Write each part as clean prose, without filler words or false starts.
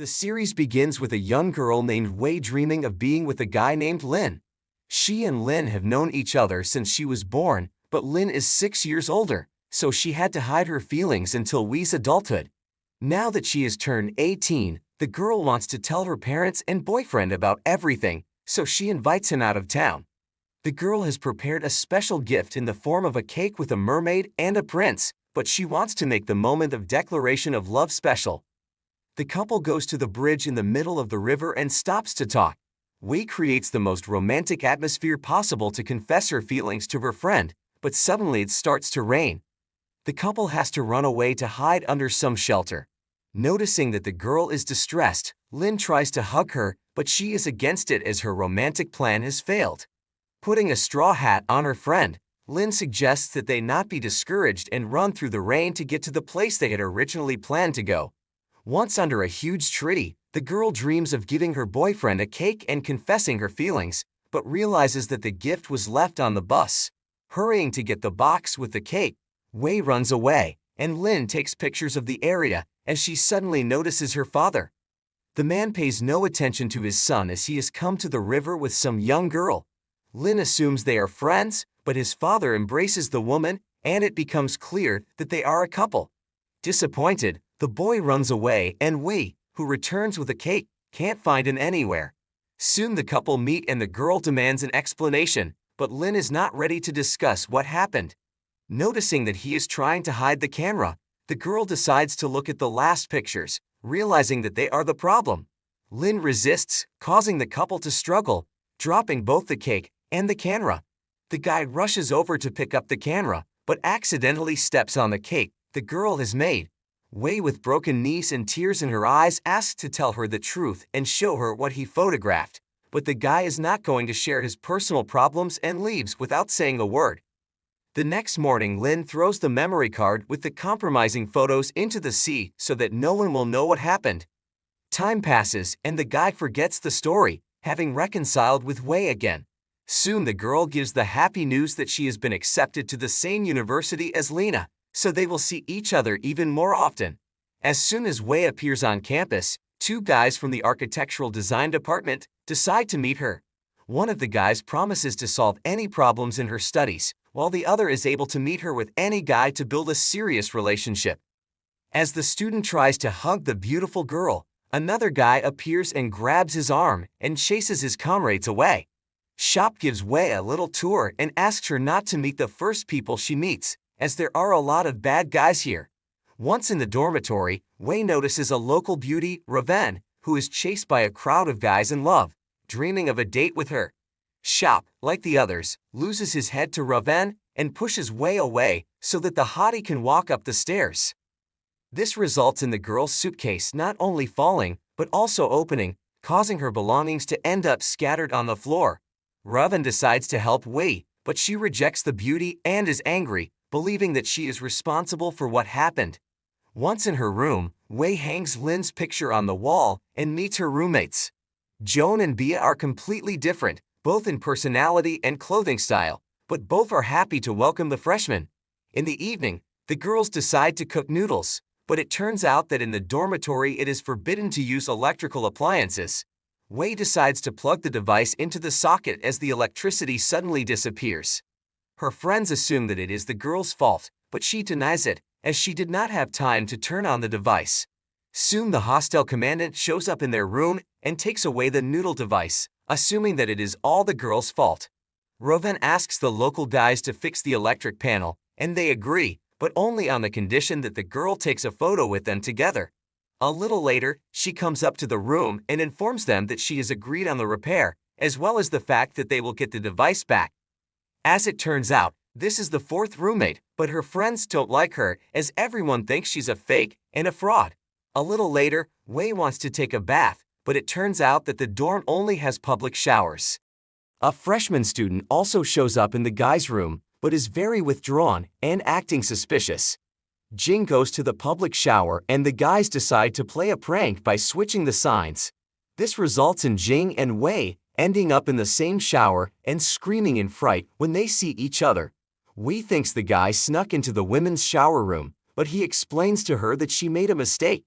The series begins with a young girl named Wei dreaming of being with a guy named Lin. She and Lin have known each other since she was born, but Lin is 6 years older, so she had to hide her feelings until Wei's adulthood. Now that she has turned 18, the girl wants to tell her parents and boyfriend about everything, so she invites him out of town. The girl has prepared a special gift in the form of a cake with a mermaid and a prince, but she wants to make the moment of declaration of love special. The couple goes to the bridge in the middle of the river and stops to talk. Wei creates the most romantic atmosphere possible to confess her feelings to her friend, but suddenly it starts to rain. The couple has to run away to hide under some shelter. Noticing that the girl is distressed, Lin tries to hug her, but she is against it as her romantic plan has failed. Putting a straw hat on her friend, Lin suggests that they not be discouraged and run through the rain to get to the place they had originally planned to go. Once under a huge tree, the girl dreams of giving her boyfriend a cake and confessing her feelings, but realizes that the gift was left on the bus. Hurrying to get the box with the cake, Wei runs away, and Lin takes pictures of the area as she suddenly notices her father. The man pays no attention to his son as he has come to the river with some young girl. Lin assumes they are friends, but his father embraces the woman, and it becomes clear that they are a couple. Disappointed, the boy runs away and Wei, who returns with a cake, can't find him anywhere. Soon the couple meet and the girl demands an explanation, but Lin is not ready to discuss what happened. Noticing that he is trying to hide the camera, the girl decides to look at the last pictures, realizing that they are the problem. Lin resists, causing the couple to struggle, dropping both the cake and the camera. The guy rushes over to pick up the camera, but accidentally steps on the cake the girl has made. Wei, with broken knees and tears in her eyes, asks to tell her the truth and show her what he photographed, but the guy is not going to share his personal problems and leaves without saying a word. The next morning, Lin throws the memory card with the compromising photos into the sea so that no one will know what happened. Time passes and the guy forgets the story, having reconciled with Wei again. Soon the girl gives the happy news that she has been accepted to the same university as Lina, so they will see each other even more often. As soon as Wei appears on campus, two guys from the architectural design department decide to meet her. One of the guys promises to solve any problems in her studies, while the other is able to meet her with any guy to build a serious relationship. As the student tries to hug the beautiful girl, another guy appears and grabs his arm and chases his comrades away. Shop gives Wei a little tour and asks her not to meet the first people she meets, as there are a lot of bad guys here. Once in the dormitory, Wei notices a local beauty, Raven, who is chased by a crowd of guys in love, dreaming of a date with her. Shop, like the others, loses his head to Raven and pushes Wei away so that the hottie can walk up the stairs. This results in the girl's suitcase not only falling, but also opening, causing her belongings to end up scattered on the floor. Raven decides to help Wei, but she rejects the beauty and is angry, believing that she is responsible for what happened. Once in her room, Wei hangs Lin's picture on the wall and meets her roommates. Joan and Bia are completely different, both in personality and clothing style, but both are happy to welcome the freshmen. In the evening, the girls decide to cook noodles, but it turns out that in the dormitory it is forbidden to use electrical appliances. Wei decides to plug the device into the socket as the electricity suddenly disappears. Her friends assume that it is the girl's fault, but she denies it, as she did not have time to turn on the device. Soon the hostel commandant shows up in their room and takes away the noodle device, assuming that it is all the girl's fault. Raven asks the local guys to fix the electric panel, and they agree, but only on the condition that the girl takes a photo with them together. A little later, she comes up to the room and informs them that she has agreed on the repair, as well as the fact that they will get the device back. As it turns out, this is the fourth roommate, but her friends don't like her as everyone thinks she's a fake and a fraud. A little later, Wei wants to take a bath, but it turns out that the dorm only has public showers. A freshman student also shows up in the guys' room, but is very withdrawn and acting suspicious. Jing goes to the public shower and the guys decide to play a prank by switching the signs. This results in Jing and Wei ending up in the same shower and screaming in fright when they see each other. Wei thinks the guy snuck into the women's shower room, but he explains to her that she made a mistake.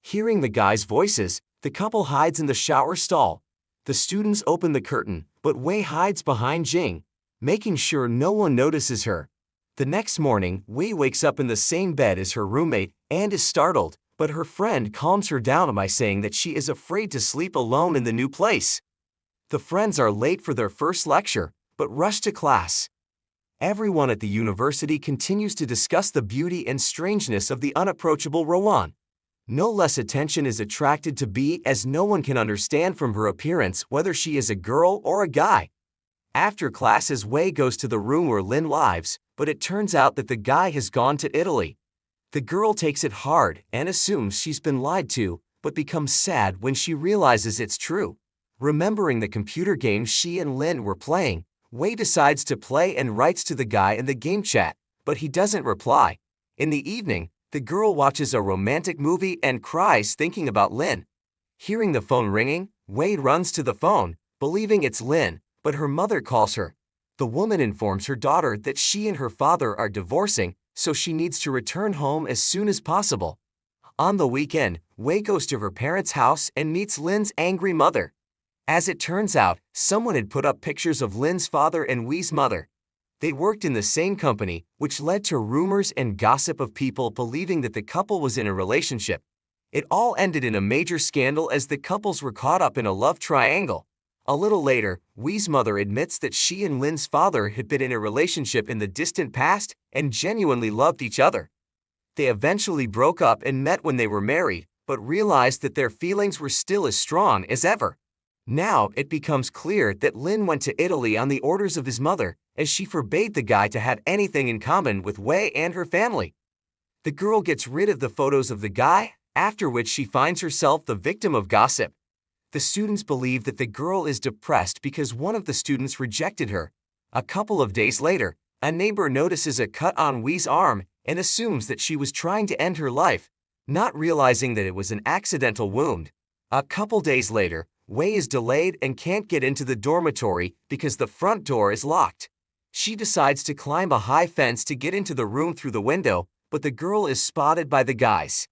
Hearing the guys' voices, The couple hides in the shower stall. The students open the curtain, but Wei hides behind Jing, making sure no one notices her. The next morning, Wei wakes up in the same bed as her roommate and is startled, but her friend calms her down by saying that she is afraid to sleep alone in the new place. The friends are late for their first lecture, but rush to class. Everyone at the university continues to discuss the beauty and strangeness of the unapproachable Rowan. No less attention is attracted to B as no one can understand from her appearance whether she is a girl or a guy. After classes, Wei goes to the room where Lin lives, but it turns out that the guy has gone to Italy. The girl takes it hard and assumes she's been lied to, but becomes sad when she realizes it's true. Remembering the computer game she and Lin were playing, Wei decides to play and writes to the guy in the game chat, but he doesn't reply. In the evening, the girl watches a romantic movie and cries thinking about Lin. Hearing the phone ringing, Wei runs to the phone, believing it's Lin, but her mother calls her. The woman informs her daughter that she and her father are divorcing, so she needs to return home as soon as possible. On the weekend, Wei goes to her parents' house and meets Lin's angry mother. As it turns out, someone had put up pictures of Lin's father and Wei's mother. They worked in the same company, which led to rumors and gossip of people believing that the couple was in a relationship. It all ended in a major scandal as the couples were caught up in a love triangle. A little later, Wei's mother admits that she and Lin's father had been in a relationship in the distant past and genuinely loved each other. They eventually broke up and met when they were married, but realized that their feelings were still as strong as ever. Now it becomes clear that Lin went to Italy on the orders of his mother, as she forbade the guy to have anything in common with Wei and her family. The girl gets rid of the photos of the guy, after which she finds herself the victim of gossip. The students believe that the girl is depressed because one of the students rejected her. A couple of days later, a neighbor notices a cut on Wei's arm and assumes that she was trying to end her life, not realizing that it was an accidental wound. A couple days later, Wei is delayed and can't get into the dormitory because the front door is locked. She decides to climb a high fence to get into the room through the window, but the girl is spotted by the guys.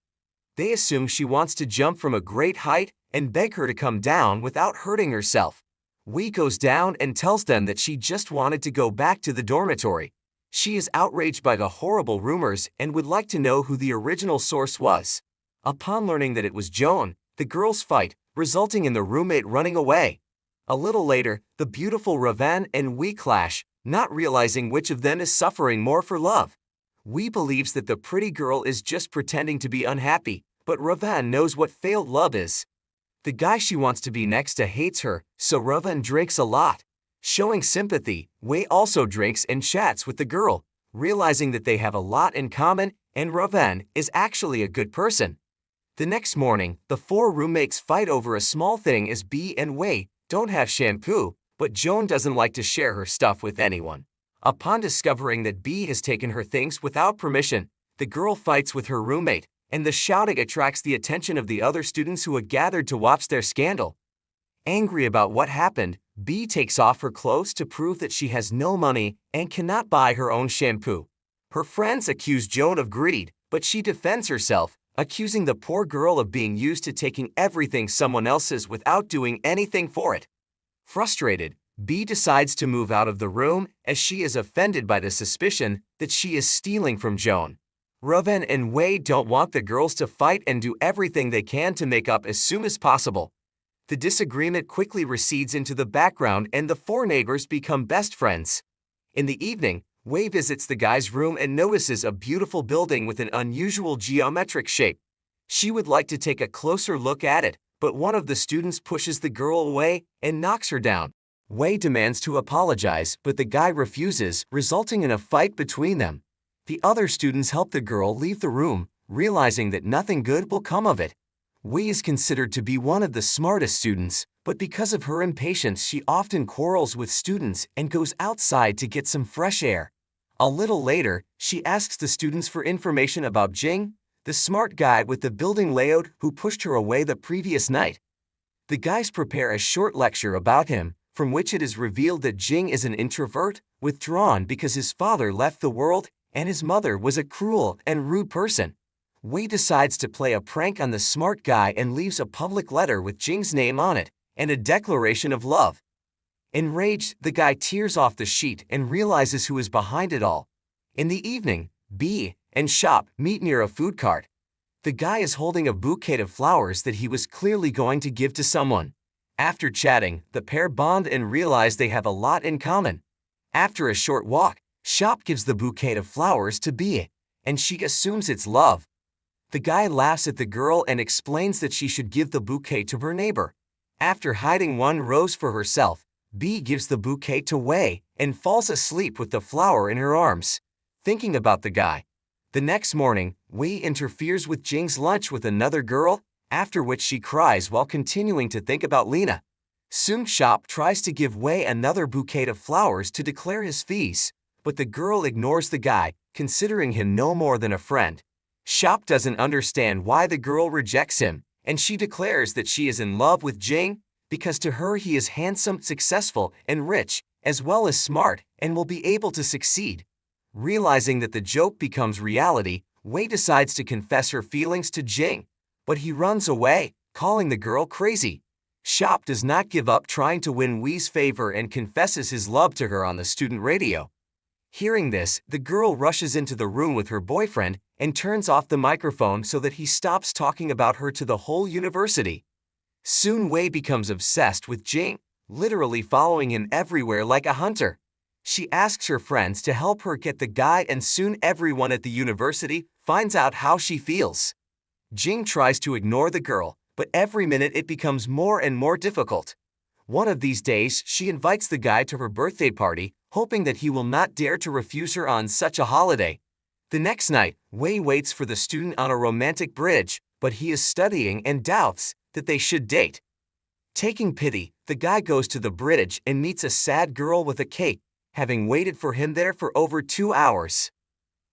They assume she wants to jump from a great height and beg her to come down without hurting herself. Wei goes down and tells them that she just wanted to go back to the dormitory. She is outraged by the horrible rumors and would like to know who the original source was. Upon learning that it was Joan, the girls fight, resulting in the roommate running away. A little later, the beautiful Raven and Wei clash, not realizing which of them is suffering more for love. Wei believes that the pretty girl is just pretending to be unhappy, but Raven knows what failed love is. The guy she wants to be next to hates her, so Raven drinks a lot. Showing sympathy, Wei also drinks and chats with the girl, realizing that they have a lot in common and Raven is actually a good person. The next morning, the four roommates fight over a small thing as B and Wei don't have shampoo, but Joan doesn't like to share her stuff with anyone. Upon discovering that B has taken her things without permission, the girl fights with her roommate, and the shouting attracts the attention of the other students who had gathered to watch their scandal. Angry about what happened, B takes off her clothes to prove that she has no money and cannot buy her own shampoo. Her friends accuse Joan of greed, but she defends herself, accusing the poor girl of being used to taking everything someone else's without doing anything for it. Frustrated, B decides to move out of the room as she is offended by the suspicion that she is stealing from Joan. Raven and Wei don't want the girls to fight and do everything they can to make up as soon as possible. The disagreement quickly recedes into the background and the four neighbors become best friends. In the evening, Wei visits the guy's room and notices a beautiful building with an unusual geometric shape. She would like to take a closer look at it, but one of the students pushes the girl away and knocks her down. Wei demands to apologize, but the guy refuses, resulting in a fight between them. The other students help the girl leave the room, realizing that nothing good will come of it. Wei is considered to be one of the smartest students, but because of her impatience she often quarrels with students and goes outside to get some fresh air. A little later, she asks the students for information about Jing, the smart guy with the building layout who pushed her away the previous night. The guys prepare a short lecture about him, from which it is revealed that Jing is an introvert, withdrawn because his father left the world and his mother was a cruel and rude person. Wei decides to play a prank on the smart guy and leaves a public letter with Jing's name on it and a declaration of love. Enraged, the guy tears off the sheet and realizes who is behind it all. In the evening, B and Shop meet near a food cart. The guy is holding a bouquet of flowers that he was clearly going to give to someone. After chatting, the pair bond and realize they have a lot in common. After a short walk, Shop gives the bouquet of flowers to B, and she assumes it's love. The guy laughs at the girl and explains that she should give the bouquet to her neighbor. After hiding one rose for herself, B gives the bouquet to Wei and falls asleep with the flower in her arms, thinking about the guy. The next morning, Wei interferes with Jing's lunch with another girl, after which she cries while continuing to think about Lena. Soon Shop tries to give Wei another bouquet of flowers to declare his fees, but the girl ignores the guy, considering him no more than a friend. Shop doesn't understand why the girl rejects him, and she declares that she is in love with Jing, because to her he is handsome, successful, and rich, as well as smart, and will be able to succeed. Realizing that the joke becomes reality, Wei decides to confess her feelings to Jing, but he runs away, calling the girl crazy. Shop does not give up trying to win Wei's favor and confesses his love to her on the student radio. Hearing this, the girl rushes into the room with her boyfriend and turns off the microphone so that he stops talking about her to the whole university. Soon Wei becomes obsessed with Jing, literally following him everywhere like a hunter. She asks her friends to help her get the guy, and soon everyone at the university finds out how she feels. Jing tries to ignore the girl, but every minute it becomes more and more difficult. One of these days, she invites the guy to her birthday party, hoping that he will not dare to refuse her on such a holiday. The next night, Wei waits for the student on a romantic bridge, but he is studying and doubts that they should date. Taking pity, the guy goes to the bridge and meets a sad girl with a cake, having waited for him there for over 2 hours.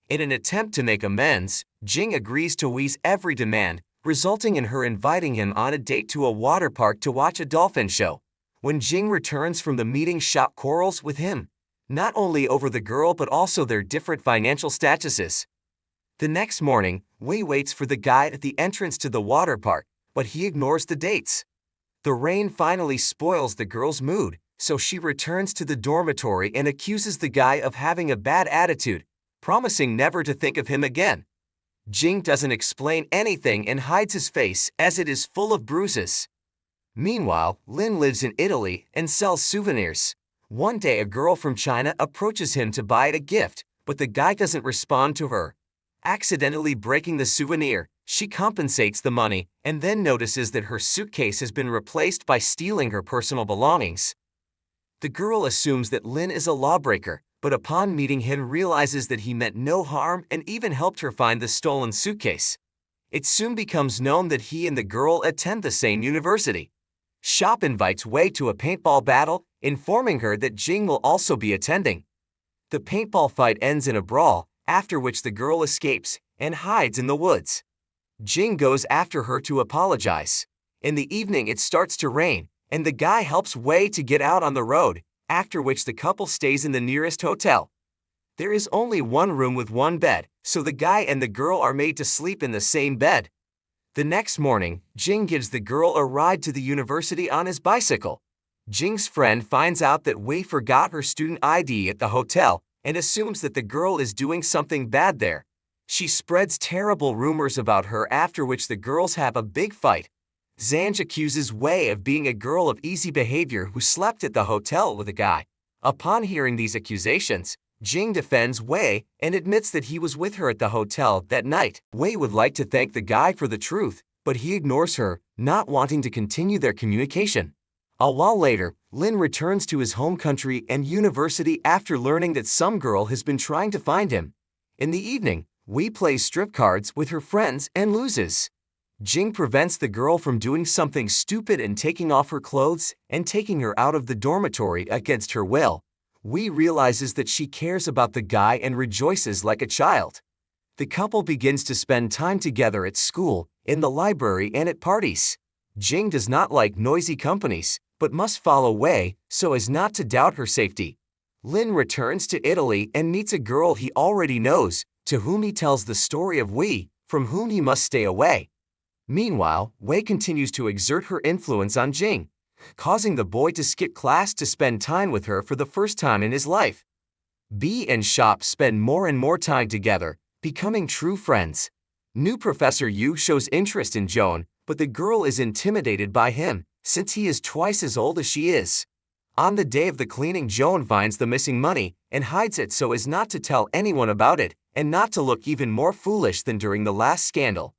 In an attempt to make amends, Jing agrees to Wei's every demand, resulting in her inviting him on a date to a water park to watch a dolphin show. When Jing returns from the meeting, Shop quarrels with him, not only over the girl but also their different financial statuses. The next morning, Wei waits for the guy at the entrance to the water park, but he ignores the dates. The rain finally spoils the girl's mood, so she returns to the dormitory and accuses the guy of having a bad attitude, promising never to think of him again. Jing doesn't explain anything and hides his face as it is full of bruises. Meanwhile, Lin lives in Italy and sells souvenirs. One day a girl from China approaches him to buy a gift, but the guy doesn't respond to her. Accidentally breaking the souvenir, she compensates the money and then notices that her suitcase has been replaced by stealing her personal belongings. The girl assumes that Lin is a lawbreaker, but upon meeting him realizes that he meant no harm and even helped her find the stolen suitcase. It soon becomes known that he and the girl attend the same university. Shop invites Wei to a paintball battle, informing her that Jing will also be attending. The paintball fight ends in a brawl, after which the girl escapes and hides in the woods. Jing goes after her to apologize. In the evening it starts to rain, and the guy helps Wei to get out on the road, after which the couple stays in the nearest hotel. There is only one room with one bed, so the guy and the girl are made to sleep in the same bed. The next morning, Jing gives the girl a ride to the university on his bicycle. Jing's friend finds out that Wei forgot her student ID at the hotel and assumes that the girl is doing something bad there. She spreads terrible rumors about her, after which the girls have a big fight. Zhang accuses Wei of being a girl of easy behavior who slept at the hotel with a guy. Upon hearing these accusations, Jing defends Wei and admits that he was with her at the hotel that night. Wei would like to thank the guy for the truth, but he ignores her, not wanting to continue their communication. A while later, Lin returns to his home country and university after learning that some girl has been trying to find him. In the evening, Wei plays strip cards with her friends and loses. Jing prevents the girl from doing something stupid and taking off her clothes and taking her out of the dormitory against her will. Wei realizes that she cares about the guy and rejoices like a child. The couple begins to spend time together at school, in the library, and at parties. Jing does not like noisy companies, but must follow Wei so as not to doubt her safety. Lin returns to Italy and meets a girl he already knows, to whom he tells the story of Wei, from whom he must stay away. Meanwhile, Wei continues to exert her influence on Jing, causing the boy to skip class to spend time with her for the first time in his life. B and Shop spend more and more time together, becoming true friends. New Professor Yu shows interest in Joan, but the girl is intimidated by him, since he is twice as old as she is. On the day of the cleaning, Joan finds the missing money and hides it so as not to tell anyone about it and not to look even more foolish than during the last scandal.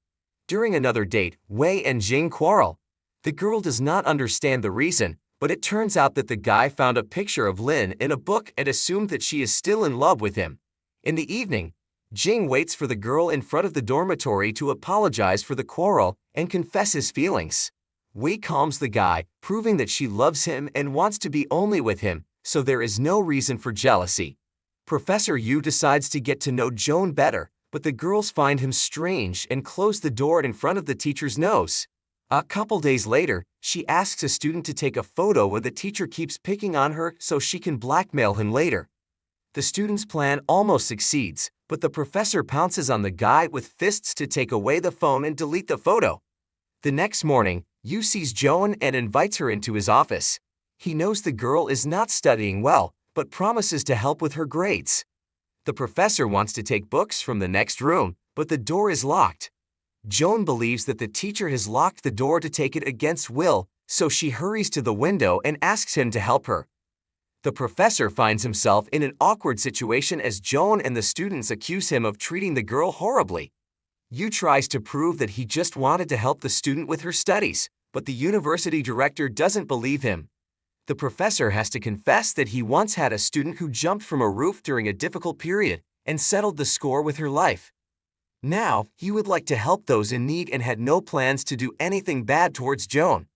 During another date, Wei and Jing quarrel. The girl does not understand the reason, but it turns out that the guy found a picture of Lin in a book and assumed that she is still in love with him. In the evening, Jing waits for the girl in front of the dormitory to apologize for the quarrel and confess his feelings. Wei calms the guy, proving that she loves him and wants to be only with him, so there is no reason for jealousy. Professor Yu decides to get to know Joan better, but the girls find him strange and close the door in front of the teacher's nose. A couple days later, she asks a student to take a photo where the teacher keeps picking on her so she can blackmail him later. The student's plan almost succeeds, but the professor pounces on the guy with fists to take away the phone and delete the photo. The next morning, Yu sees Joan and invites her into his office. He knows the girl is not studying well, but promises to help with her grades. The professor wants to take books from the next room, but the door is locked. Joan believes that the teacher has locked the door to take it against will, so she hurries to the window and asks him to help her. The professor finds himself in an awkward situation as Joan and the students accuse him of treating the girl horribly. Yu tries to prove that he just wanted to help the student with her studies, but the university director doesn't believe him. The professor has to confess that he once had a student who jumped from a roof during a difficult period and settled the score with her life. Now, he would like to help those in need and had no plans to do anything bad towards Joan.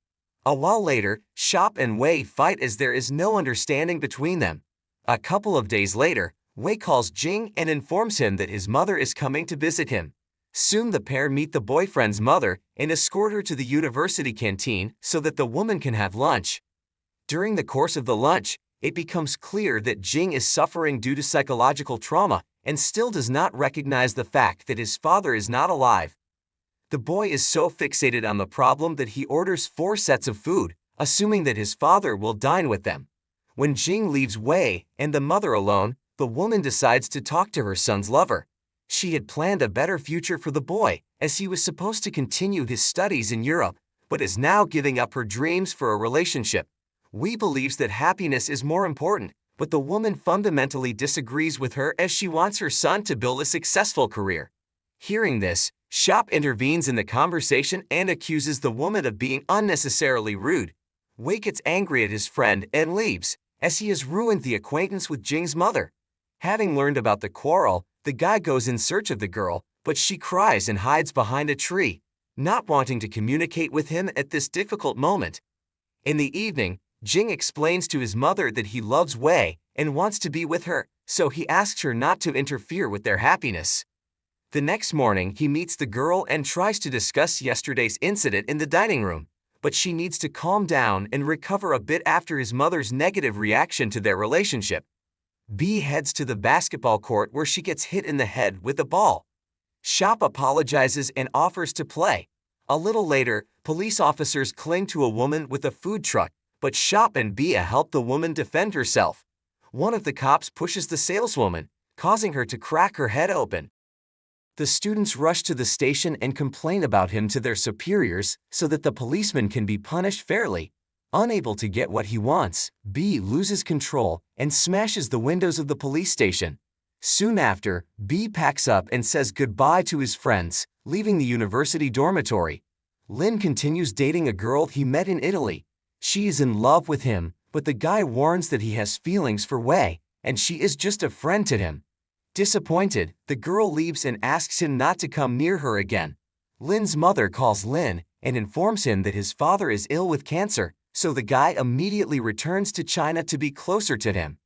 A while later, Shop and Wei fight as there is no understanding between them. A couple of days later, Wei calls Jing and informs him that his mother is coming to visit him. Soon the pair meet the boyfriend's mother and escort her to the university canteen so that the woman can have lunch. During the course of the lunch, it becomes clear that Jing is suffering due to psychological trauma and still does not recognize the fact that his father is not alive. The boy is so fixated on the problem that he orders 4 sets of food, assuming that his father will dine with them. When Jing leaves Wei and the mother alone, the woman decides to talk to her son's lover. She had planned a better future for the boy, as he was supposed to continue his studies in Europe, but is now giving up her dreams for a relationship. Wei believes that happiness is more important, but the woman fundamentally disagrees with her as she wants her son to build a successful career. Hearing this, Shop intervenes in the conversation and accuses the woman of being unnecessarily rude. Wei gets angry at his friend and leaves, as he has ruined the acquaintance with Jing's mother. Having learned about the quarrel, the guy goes in search of the girl, but she cries and hides behind a tree, not wanting to communicate with him at this difficult moment. In the evening, Jing explains to his mother that he loves Wei and wants to be with her, so he asks her not to interfere with their happiness. The next morning, he meets the girl and tries to discuss yesterday's incident in the dining room, but she needs to calm down and recover a bit after his mother's negative reaction to their relationship. B heads to the basketball court where she gets hit in the head with a ball. Shop apologizes and offers to play. A little later, police officers cling to a woman with a food truck, but Shop and Bia help the woman defend herself. One of the cops pushes the saleswoman, causing her to crack her head open. The students rush to the station and complain about him to their superiors so that the policeman can be punished fairly. Unable to get what he wants, B loses control and smashes the windows of the police station. Soon after, B packs up and says goodbye to his friends, leaving the university dormitory. Lin continues dating a girl he met in Italy. She is in love with him, but the guy warns that he has feelings for Wei, and she is just a friend to him. Disappointed, the girl leaves and asks him not to come near her again. Lin's mother calls Lin and informs him that his father is ill with cancer, so the guy immediately returns to China to be closer to him.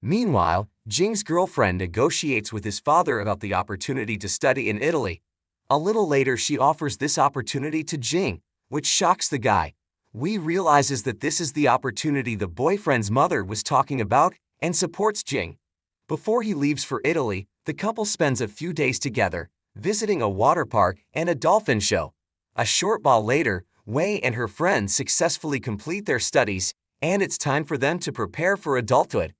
Meanwhile, Jing's girlfriend negotiates with his father about the opportunity to study in Italy. A little later, she offers this opportunity to Jing, which shocks the guy. Wei realizes that this is the opportunity the boyfriend's mother was talking about and supports Jing. Before he leaves for Italy, the couple spends a few days together, visiting a water park and a dolphin show. A short while later, Wei and her friends successfully complete their studies, and it's time for them to prepare for adulthood.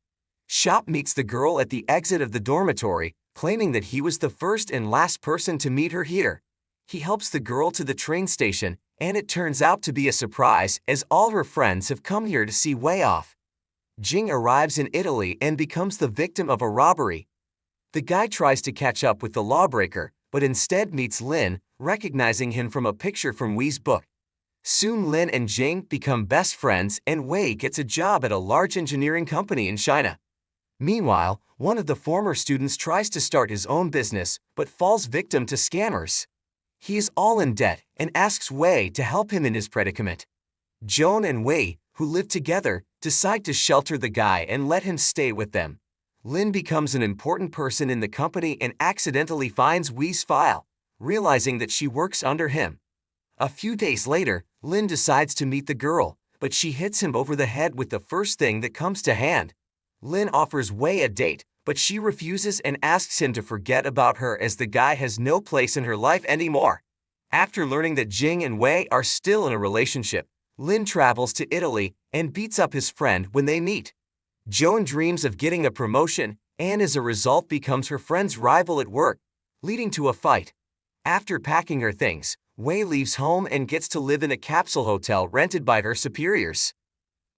Shop meets the girl at the exit of the dormitory, claiming that he was the first and last person to meet her here. He helps the girl to the train station, and it turns out to be a surprise as all her friends have come here to see Wei off. Jing arrives in Italy and becomes the victim of a robbery. The guy tries to catch up with the lawbreaker, but instead meets Lin, recognizing him from a picture from Wei's book. Soon Lin and Jing become best friends and Wei gets a job at a large engineering company in China. Meanwhile, one of the former students tries to start his own business but falls victim to scammers. He is all in debt and asks Wei to help him in his predicament. Joan and Wei, who live together, decide to shelter the guy and let him stay with them. Lin becomes an important person in the company and accidentally finds Wei's file, realizing that she works under him. A few days later, Lin decides to meet the girl, but she hits him over the head with the first thing that comes to hand. Lin offers Wei a date, but she refuses and asks him to forget about her as the guy has no place in her life anymore. After learning that Jing and Wei are still in a relationship, Lin travels to Italy and beats up his friend when they meet. Joan dreams of getting a promotion and as a result becomes her friend's rival at work, leading to a fight. After packing her things, Wei leaves home and gets to live in a capsule hotel rented by her superiors.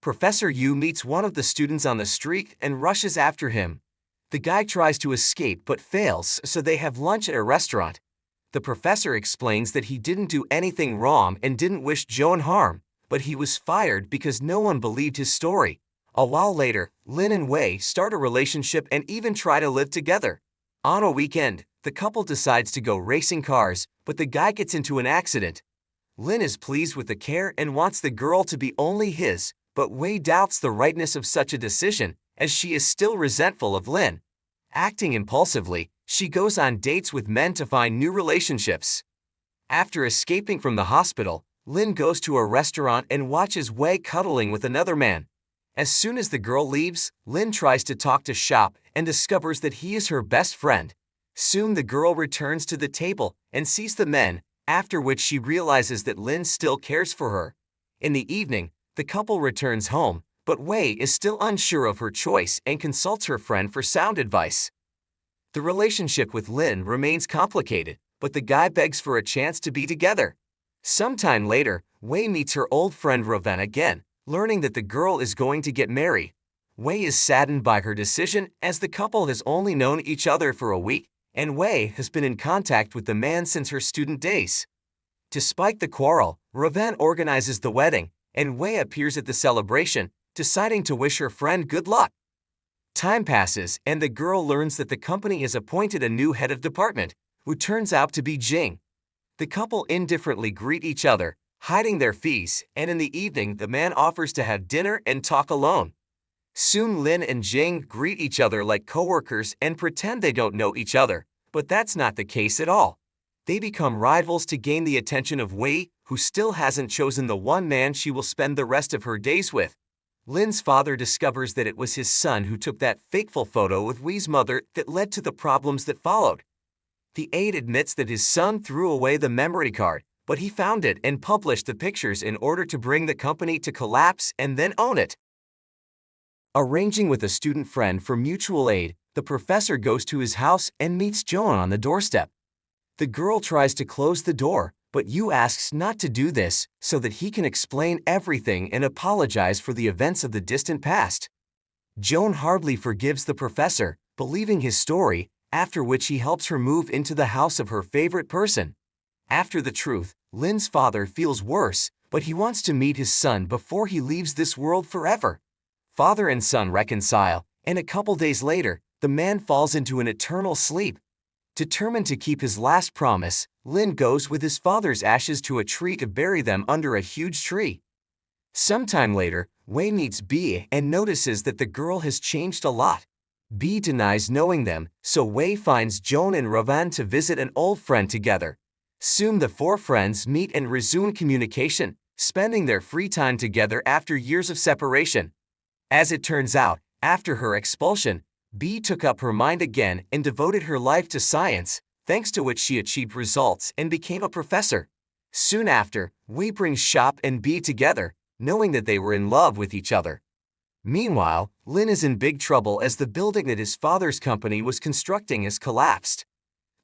Professor Yu meets one of the students on the street and rushes after him. The guy tries to escape but fails, so they have lunch at a restaurant. The professor explains that he didn't do anything wrong and didn't wish Joan harm, but he was fired because no one believed his story. A while later, Lin and Wei start a relationship and even try to live together. On a weekend, the couple decides to go racing cars, but the guy gets into an accident. Lin is pleased with the care and wants the girl to be only his, but Wei doubts the rightness of such a decision, as she is still resentful of Lin. Acting impulsively, she goes on dates with men to find new relationships. After escaping from the hospital, Lin goes to a restaurant and watches Wei cuddling with another man. As soon as the girl leaves, Lin tries to talk to Shop and discovers that he is her best friend. Soon the girl returns to the table and sees the men, after which she realizes that Lin still cares for her. In the evening, the couple returns home, but Wei is still unsure of her choice and consults her friend for sound advice. The relationship with Lin remains complicated, but the guy begs for a chance to be together. Sometime later, Wei meets her old friend Raven again, learning that the girl is going to get married. Wei is saddened by her decision as the couple has only known each other for a week, and Wei has been in contact with the man since her student days. Despite the quarrel, Raven organizes the wedding, and Wei appears at the celebration, deciding to wish her friend good luck. Time passes and the girl learns that the company has appointed a new head of department, who turns out to be Jing. The couple indifferently greet each other, hiding their fees, and in the evening the man offers to have dinner and talk alone. Soon Lin and Jing greet each other like coworkers and pretend they don't know each other, but that's not the case at all. They become rivals to gain the attention of Wei, who still hasn't chosen the one man she will spend the rest of her days with. Lin's father discovers that it was his son who took that fateful photo with Wei's mother that led to the problems that followed. The aide admits that his son threw away the memory card, but he found it and published the pictures in order to bring the company to collapse and then own it. Arranging with a student friend for mutual aid, the professor goes to his house and meets Joan on the doorstep. The girl tries to close the door, but Yu asks not to do this so that he can explain everything and apologize for the events of the distant past. Joan hardly forgives the professor, believing his story, after which he helps her move into the house of her favorite person. After the truth, Lin's father feels worse, but he wants to meet his son before he leaves this world forever. Father and son reconcile, and a couple days later, the man falls into an eternal sleep. Determined to keep his last promise, Lin goes with his father's ashes to a tree to bury them under a huge tree. Sometime later, Wei meets B and notices that the girl has changed a lot. B denies knowing them, so Wei finds Joan and Ravan to visit an old friend together. Soon the four friends meet and resume communication, spending their free time together after years of separation. As it turns out, after her expulsion, B took up her mind again and devoted her life to science, thanks to which she achieved results and became a professor. Soon after, Wei brings Shop and B together, knowing that they were in love with each other. Meanwhile, Lin is in big trouble as the building that his father's company was constructing has collapsed.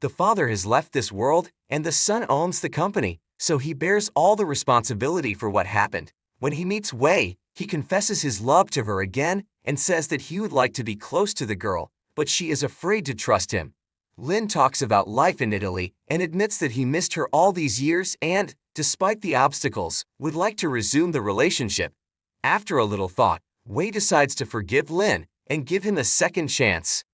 The father has left this world, and the son owns the company, so he bears all the responsibility for what happened. When he meets Wei, he confesses his love to her again and says that he would like to be close to the girl, but she is afraid to trust him. Lin talks about life in Italy and admits that he missed her all these years and, despite the obstacles, would like to resume the relationship. After a little thought, Wei decides to forgive Lin and give him a second chance.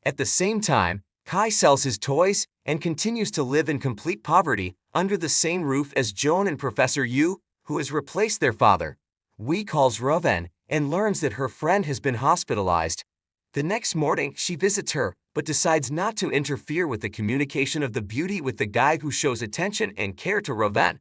At the same time, Kai sells his toys and continues to live in complete poverty under the same roof as Joan and Professor Yu, who has replaced their father. Wei calls Roven and learns that her friend has been hospitalized. The next morning, she visits her, but decides not to interfere with the communication of the beauty with the guy who shows attention and care to Roven.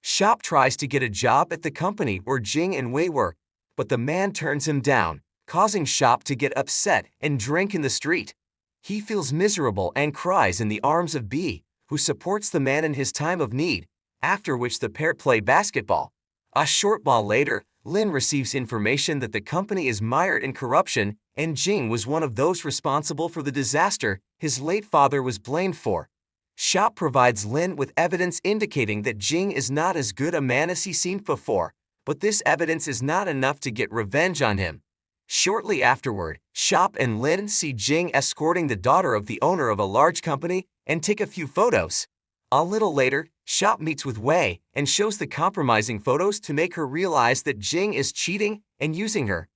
Shop tries to get a job at the company where Jing and Wei work, but the man turns him down, causing Shop to get upset and drink in the street. He feels miserable and cries in the arms of B, who supports the man in his time of need, after which the pair play basketball. A short while later, Lin receives information that the company is mired in corruption and Jing was one of those responsible for the disaster his late father was blamed for. Shop provides Lin with evidence indicating that Jing is not as good a man as he seemed before, but this evidence is not enough to get revenge on him. Shortly afterward, Shop and Lin see Jing escorting the daughter of the owner of a large company and take a few photos. A little later, Shop meets with Wei and shows the compromising photos to make her realize that Jing is cheating and using her.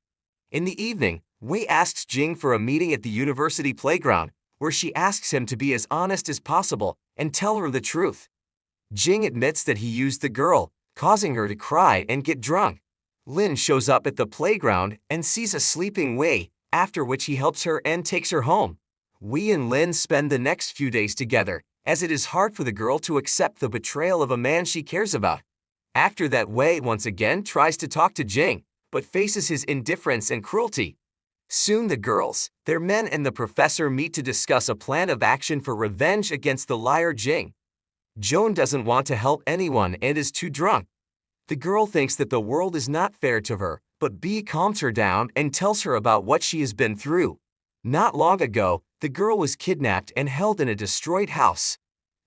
In the evening, Wei asks Jing for a meeting at the university playground, where she asks him to be as honest as possible and tell her the truth. Jing admits that he used the girl, causing her to cry and get drunk. Lin shows up at the playground and sees a sleeping Wei, after which he helps her and takes her home. Wei and Lin spend the next few days together, as it is hard for the girl to accept the betrayal of a man she cares about. After that, Wei once again tries to talk to Jing, but faces his indifference and cruelty. Soon the girls, their men and the professor meet to discuss a plan of action for revenge against the liar Jing. Joan doesn't want to help anyone and is too drunk. The girl thinks that the world is not fair to her, but B calms her down and tells her about what she has been through. Not long ago, the girl was kidnapped and held in a destroyed house.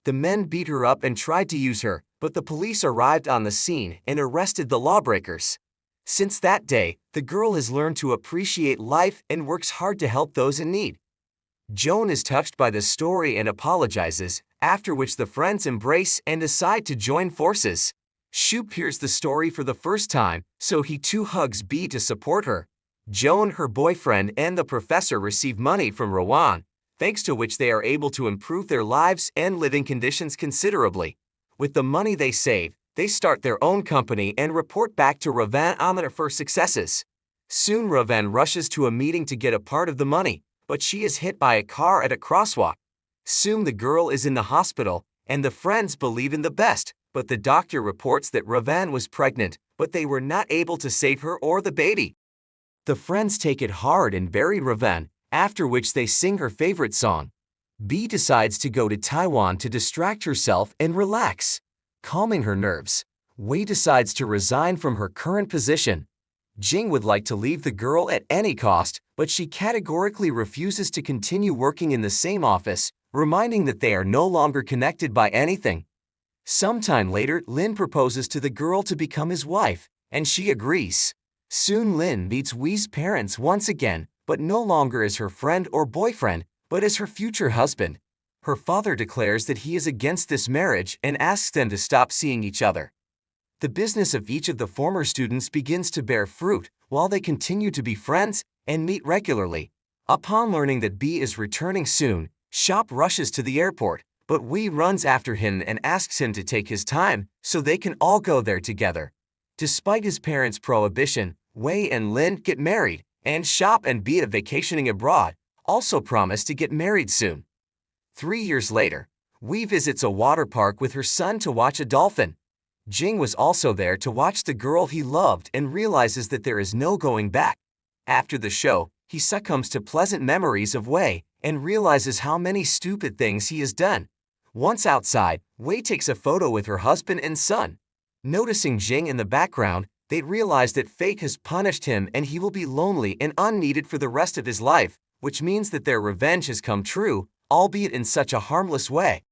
The men beat her up and tried to use her, but the police arrived on the scene and arrested the lawbreakers. Since that day, the girl has learned to appreciate life and works hard to help those in need. Joan is touched by the story and apologizes, after which the friends embrace and decide to join forces. Shu hears the story for the first time, so he too hugs B to support her. Joan, her boyfriend, and the professor receive money from Rowan, thanks to which they are able to improve their lives and living conditions considerably. With the money they save, they start their own company and report back to Rowan on their first successes. Soon Rowan rushes to a meeting to get a part of the money, but she is hit by a car at a crosswalk. Soon the girl is in the hospital, and the friends believe in the best, but the doctor reports that Rowan was pregnant, but they were not able to save her or the baby. The friends take it hard and bury Rowan, after which they sing her favorite song. B decides to go to Taiwan to distract herself and relax. Calming her nerves, Wei decides to resign from her current position. Jing would like to leave the girl at any cost, but she categorically refuses to continue working in the same office, reminding that they are no longer connected by anything. Sometime later, Lin proposes to the girl to become his wife, and she agrees. Soon Lin meets Wei's parents once again, but no longer as her friend or boyfriend, but as her future husband. Her father declares that he is against this marriage and asks them to stop seeing each other. The business of each of the former students begins to bear fruit, while they continue to be friends and meet regularly. Upon learning that B is returning soon, Shop rushes to the airport, but Wei runs after him and asks him to take his time so they can all go there together. Despite his parents' prohibition, Wei and Lin get married, and Shop and B, vacationing abroad, also promise to get married soon. 3 years later, Wei visits a water park with her son to watch a dolphin. Jing was also there to watch the girl he loved and realizes that there is no going back. After the show, he succumbs to pleasant memories of Wei and realizes how many stupid things he has done. Once outside, Wei takes a photo with her husband and son. Noticing Jing in the background, they realize that fate has punished him and he will be lonely and unneeded for the rest of his life, which means that their revenge has come true, albeit in such a harmless way.